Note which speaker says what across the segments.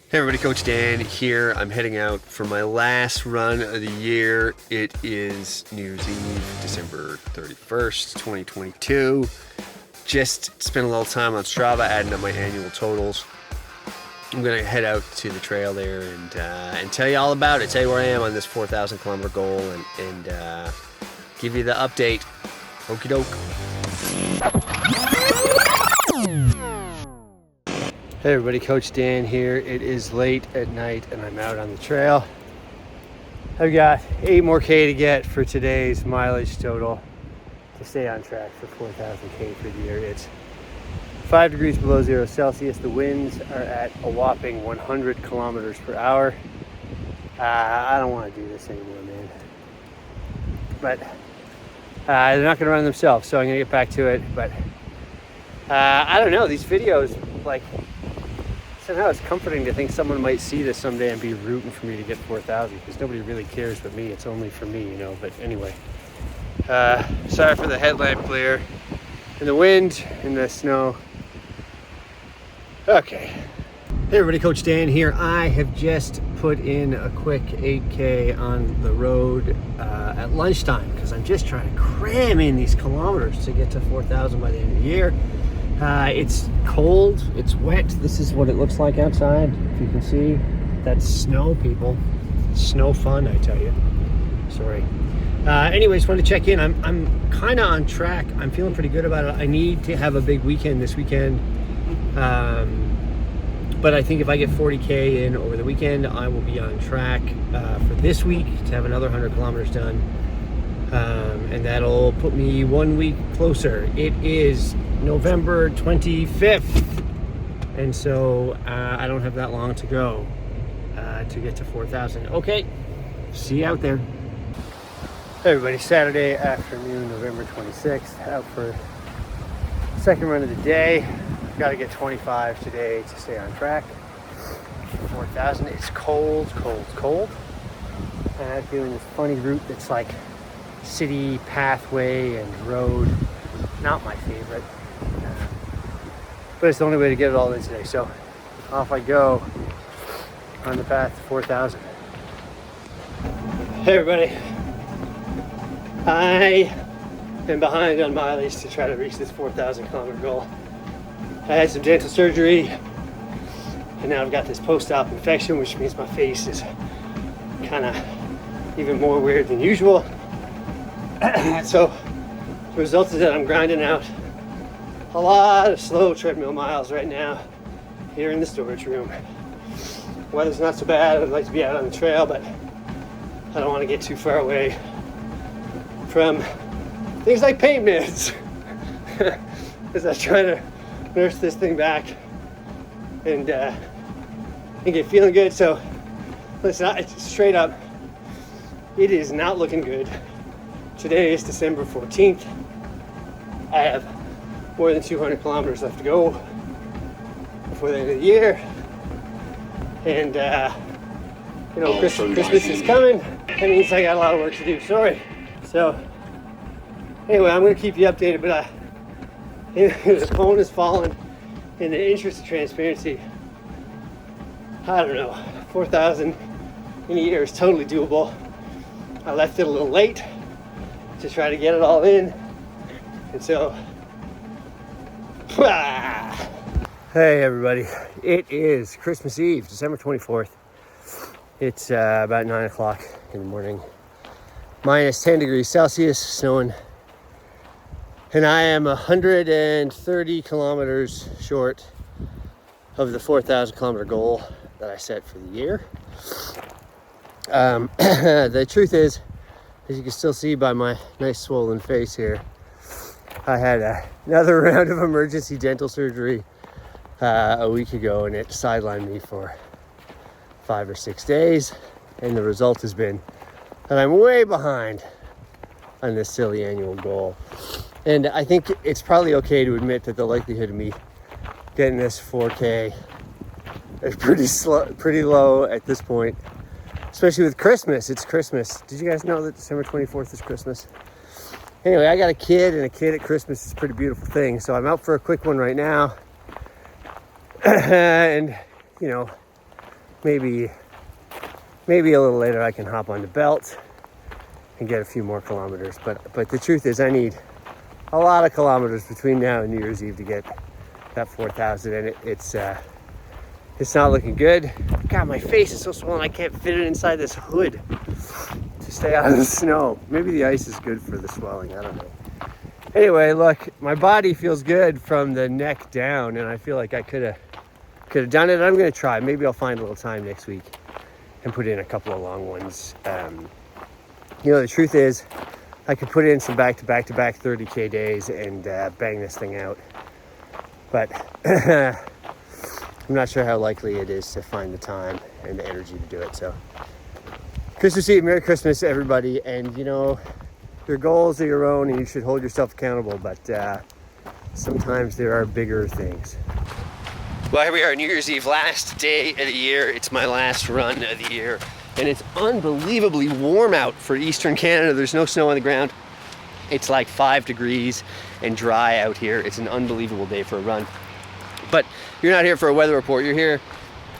Speaker 1: Hey everybody, Coach Dan here. I'm heading out for my last run of the year. It is New Year's Eve, December 31st, 2022. Just spent a little time on Strava adding up my annual totals. I'm going to head out to the trail there and tell you all about it, tell you where I am on this 4,000 kilometer goal and give you the update. Okie doke. Hey everybody, Coach Dan here. It is late at night and I'm out on the trail. I've got 8 more K to get for today's mileage total to stay on track for 4,000 K for the year. It's 5 degrees below 0 Celsius. The winds are at a whopping 100 kilometers per hour. I don't want to do this anymore, man. But they're not going to run themselves, so I'm going to get back to it. But I don't know, these videos, like, somehow it's comforting to think someone might see this someday and be rooting for me to get 4,000 because nobody really cares but me. It's only for me, you know. But anyway, sorry for the headlamp glare and the wind and the snow. Okay. Hey everybody, Coach Dan here. I have just put in a quick 8K on the road at lunchtime because I'm just trying to cram in these kilometers to get to 4,000 by the end of the year. It's cold, it's wet. This is what it looks like outside. If you can see, that's snow, people. Snow fun, I tell you. Sorry. Anyways, wanted to check in. I'm kind of on track. I'm feeling pretty good about it. I need to have a big weekend this weekend. But I think if I get 40K in over the weekend, I will be on track for this week to have another 100 kilometers done. And that'll put me 1 week closer. It is November 25th, and so I don't have that long to go to get to 4,000. Okay, see you out there. Hey everybody, Saturday afternoon, November 26th, out for the second run of the day. Got to get 25 today to stay on track for 4,000. It's cold, cold, cold, and I'm doing this funny route that's like city pathway and road. Not my favorite, but it's the only way to get it all in today. So off I go on the path to 4,000. Hey everybody, I am behind on mileage to try to reach this 4,000 kilometer goal. I had some dental surgery and now I've got this post-op infection, which means my face is kind of even more weird than usual. So the result is that I'm grinding out a lot of slow treadmill miles right now here in the storage room. Weather's not so bad. I'd like to be out on the trail, but I don't want to get too far away from things like pain meds as I try to nurse this thing back and get feeling good. So listen, straight up, it is not looking good. Today is December 14th. I have more than 200 kilometers left to go before the end of the year. And, you know, Christmas is coming. That means I got a lot of work to do. Sorry. So, anyway, I'm going to keep you updated, but the phone has fallen. In the interest of transparency, I don't know, 4,000 in a year is totally doable. I left it a little late to try to get it all in, and so hey everybody, it is Christmas Eve, December 24th. It's about 9 o'clock in the morning, minus 10 degrees Celsius, snowing, and I am 130 kilometers short of the 4,000 kilometer goal that I set for the year. The truth is, as you can still see by my nice swollen face here, I had another round of emergency dental surgery a week ago, and it sidelined me for 5 or 6 days. And the result has been that I'm way behind on this silly annual goal. And I think it's probably okay to admit that the likelihood of me getting this 4K is pretty low at this point. Especially with Christmas. It's Christmas. Did you guys know that December 24th is Christmas? Anyway, I got a kid, and a kid at Christmas is a pretty beautiful thing. So I'm out for a quick one right now. And, you know, maybe a little later I can hop on the belt and get a few more kilometers. But the truth is I need a lot of kilometers between now and New Year's Eve to get that 4,000, and it's not looking good. God, my face is so swollen I can't fit it inside this hood to stay out of the snow. Maybe the ice is good for the swelling, I don't know. Anyway, look, my body feels good from the neck down, and I feel like I could have done it. I'm gonna try. Maybe I'll find a little time next week and put in a couple of long ones. You know, the truth is I could put in some back-to-back 30K days and bang this thing out. But I'm not sure how likely it is to find the time and the energy to do it. So Christmas Eve, Merry Christmas, everybody. And you know, your goals are your own and you should hold yourself accountable, but sometimes there are bigger things. Well, here we are, New Year's Eve, last day of the year. It's my last run of the year. And it's unbelievably warm out for Eastern Canada. There's no snow on the ground. It's like 5 degrees and dry out here. It's an unbelievable day for a run. But you're not here for a weather report. You're here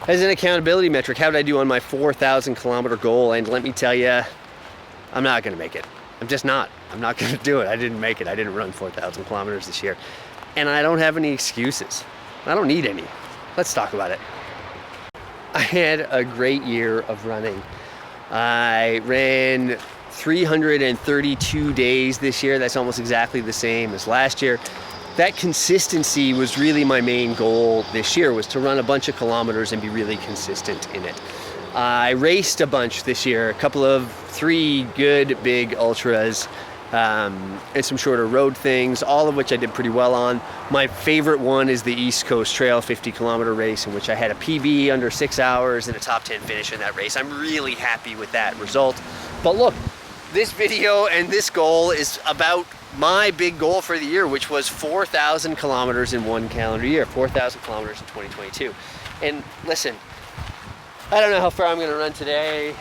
Speaker 1: as an accountability metric. How did I do on my 4,000 kilometer goal? And let me tell you, I'm not gonna make it. I'm just not. I'm not gonna do it. I didn't make it. I didn't run 4,000 kilometers this year. And I don't have any excuses. I don't need any. Let's talk about it. I had a great year of running. I ran 332 days this year. That's almost exactly the same as last year. That consistency was really my main goal this year, was to run a bunch of kilometers and be really consistent in it. I raced a bunch this year, three good big ultras, and some shorter road things, all of which I did pretty well on. My favorite one is the East Coast Trail 50 kilometer race, in which I had a PB under 6 hours and a top 10 finish in that race. I'm really happy with that result. But look, this video and this goal is about my big goal for the year, which was 4,000 kilometers in one calendar year, 4,000 kilometers in 2022. And listen, I don't know how far I'm gonna run today.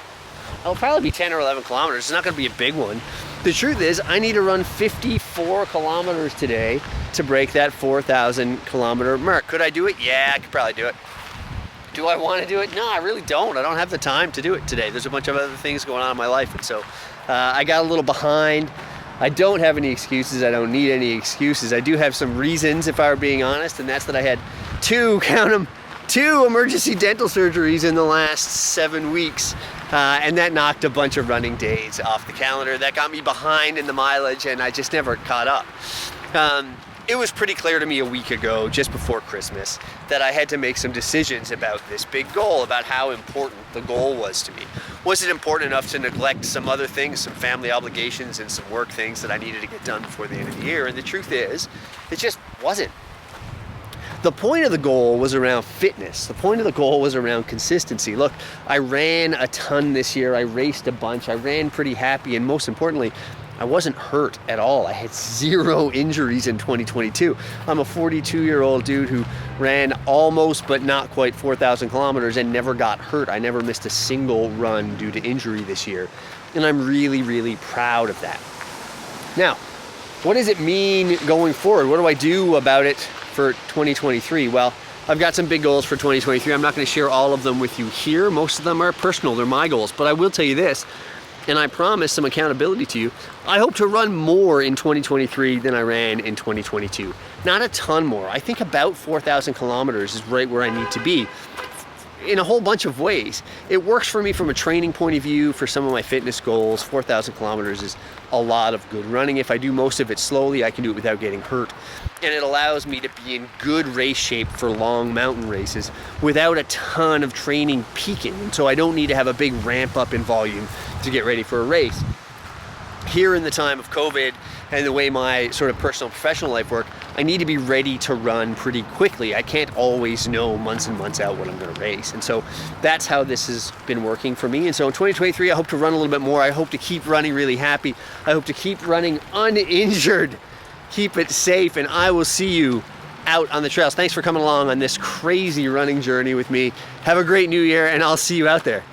Speaker 1: It'll probably be 10 or 11 kilometers. It's not gonna be a big one. The truth is, I need to run 54 kilometers today to break that 4,000 kilometer mark. Could I do it? Yeah, I could probably do it. Do I want to do it? No, I really don't. I don't have the time to do it today. There's a bunch of other things going on in my life, and so I got a little behind. I don't have any excuses. I don't need any excuses. I do have some reasons, if I were being honest, and that's that I had two emergency dental surgeries in the last 7 weeks. And that knocked a bunch of running days off the calendar. That got me behind in the mileage, and I just never caught up. It was pretty clear to me a week ago, just before Christmas, that I had to make some decisions about this big goal, about how important the goal was to me. Was it important enough to neglect some other things, some family obligations and some work things that I needed to get done before the end of the year? And the truth is, it just wasn't. The point of the goal was around fitness. The point of the goal was around consistency. Look, I ran a ton this year. I raced a bunch. I ran pretty happy. And most importantly, I wasn't hurt at all. I had 0 injuries in 2022. I'm a 42-year-old dude who ran almost but not quite 4,000 kilometers and never got hurt. I never missed a single run due to injury this year. And I'm really, really proud of that. Now, what does it mean going forward? What do I do about it for 2023? Well, I've got some big goals for 2023. I'm not going to share all of them with you here. Most of them are personal. They're my goals. But I will tell you this, and I promise some accountability to you. I hope to run more in 2023 than I ran in 2022. Not a ton more. I think about 4,000 kilometers is right where I need to be in a whole bunch of ways. It works for me from a training point of view for some of my fitness goals. 4,000 kilometers is a lot of good running. If I do most of it slowly, I can do it without getting hurt. And it allows me to be in good race shape for long mountain races without a ton of training peaking. And so I don't need to have a big ramp up in volume to get ready for a race. Here in the time of COVID and the way my sort of personal and professional life work, I need to be ready to run pretty quickly. I can't always know months and months out what I'm going to race. And so that's how this has been working for me. And so in 2023, I hope to run a little bit more. I hope to keep running really happy. I hope to keep running uninjured. Keep it safe, and I will see you out on the trails. Thanks for coming along on this crazy running journey with me. Have a great new year, and I'll see you out there.